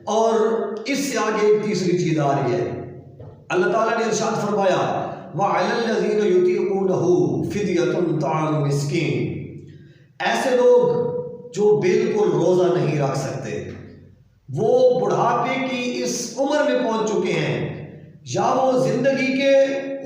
और इससे आगे एक तीसरी चीज आ रही है। अल्लाह ताला ने इरशाद फरमाया वअलल्लज़ीना युतीक़ूनहु फ़िद्यतुन ताअमु मिस्कीन, ऐसे लोग जो बिल्कुल रोज़ा नहीं रख सकते, वो बुढ़ापे की इस उम्र में पहुंच चुके हैं या वो जिंदगी के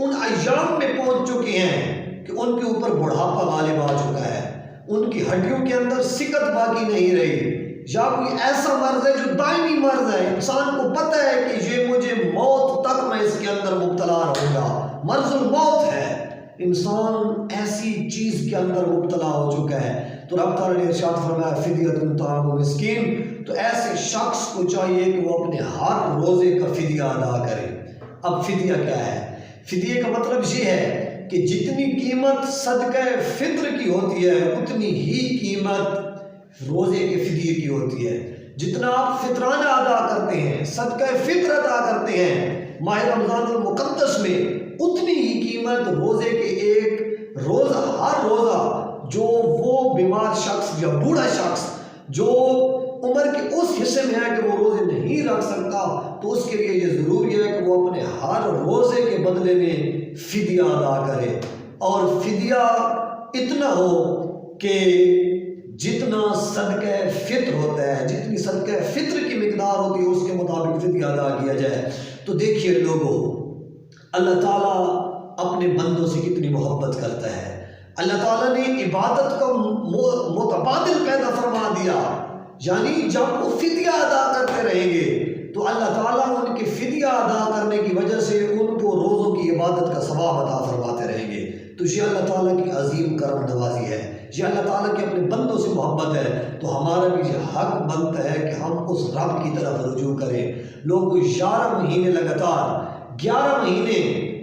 उन अय्याम में पहुंच चुके हैं कि उनके ऊपर बुढ़ापा गालिब आ चुका है, उनकी हड्डियों के अंदर सिकत बाकी नहीं रही, या कोई ऐसा मर्ज है जो दायमी मर्ज है, इंसान को पता है कि ये मुझे मौत तक मैं इसके अंदर मुब्तला रहूंगा, मर्जुल मौत है, इंसान ऐसी चीज के अंदर मुब्तला हो चुका है। तो रब तआला ने इरशाद फरमाया फ़िद्यतुन ताअमु मिस्कीन, तो ऐसे शख्स को चाहिए कि वो अपने हर रोजे का फिदिया अदा करे। अब फिदिया क्या है? फिदिये का मतलब ये है कि जितनी कीमत सदका फित्र की होती है उतनी ही कीमत रोजे के फिदिये की होती है। जितना आप फितराना अदा करते हैं, सदका फित्र अदा करते हैं माह रमज़ानुल मुक़द्दस में, उतनी ही कीमत रोजे के एक रोजा, हर रोजा जो वो बीमार शख्स या बूढ़ा शख्स जो उम्र के उस हिस्से में है कि वो रोजे नहीं रख सकता, तो उसके लिए ये ज़रूरी है कि वो अपने हर रोजे के बदले में फिदिया अदा करे, और फिदिया इतना हो कि जितना सदका फित्र होता है, जितनी सदका फित्र की मिकदार होती है उसके मुताबिक फिदिया अदा किया जाए। तो देखिए लोगों, अल्लाह ताला अपने बंदों से कितनी मोहब्बत करता है। अल्लाह ताला ने इबादत का मुतबादिल पैदा फरमा दिया, यानी जब वो फिदिया अदा करते रहेंगे तो अल्लाह ताला उनके फिदिया अदा करने की वजह से उनको रोज़ों की इबादत का सवाब अता फरमाते रहेंगे। तो ये अल्लाह ताला की अजीम करम नवाजी है, ये अल्लाह ताला के अपने बंदों से मोहब्बत है। तो हमारा भी ये हक बनता है कि हम उस रब की तरफ रुजू करें। लोग 11 महीने लगातार 11 महीने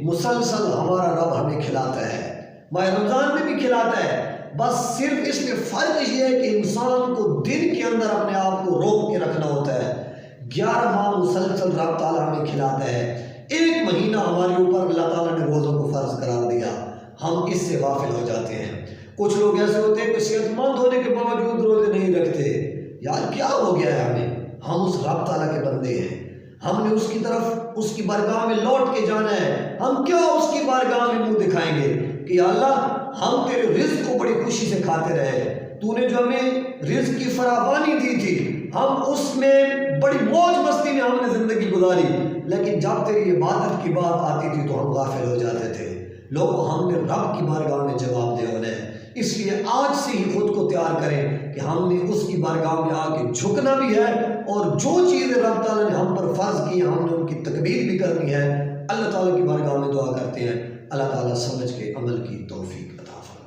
मुसलसल हमारा रब हमें खिलाता है, माह रमज़ान में भी खिलाता है, बस सिर्फ इसमें फ़र्क ये है कि इंसान को दिन के अंदर अपने आप को रोक के रखना होता है। 11 माह मुसलसल रब ताला हमें खिलाता है। एक महीना हमारे ऊपर अल्लाह ताला ने रोज़ों को फ़र्ज करार दिया, हम इससे गाफिल हो जाते हैं। कुछ लोग ऐसे होते हैं कि सेहतमंद होने के बावजूद रोजे नहीं रखते। यार क्या हो गया है हमें? हम उस रब ताला के बंदे हैं, हमने उसकी तरफ, उसकी बारगाह में लौट के जाना है। हम क्या उसकी बारगाह में मुंह दिखाएंगे कि अल्लाह हम तेरे रिज़्क़ को बड़ी खुशी से खाते रहे, तूने जो हमें रिज़्क़ की फरावानी दी थी हम उसमें बड़ी मौज मस्ती में हमने ज़िंदगी गुजारी, लेकिन जब तेरी इबादत की बात आती थी तो हम गाफिल हो जाते थे। लोगों, हमने रब की बारगाह में जवाब दे होना है, इसलिए आज से ही खुद को तैयार करें कि हमने उसकी बारगाह में आके झुकना भी है, और जो चीज़ें रब ताला ने हम पर फ़र्ज की हैं हमने उनकी तकबीर भी करनी है। अल्लाह ताला की बारगाह में दुआ करते हैं, अल्लाह ताला समझ के अमल की तौफीक अता फरमाए।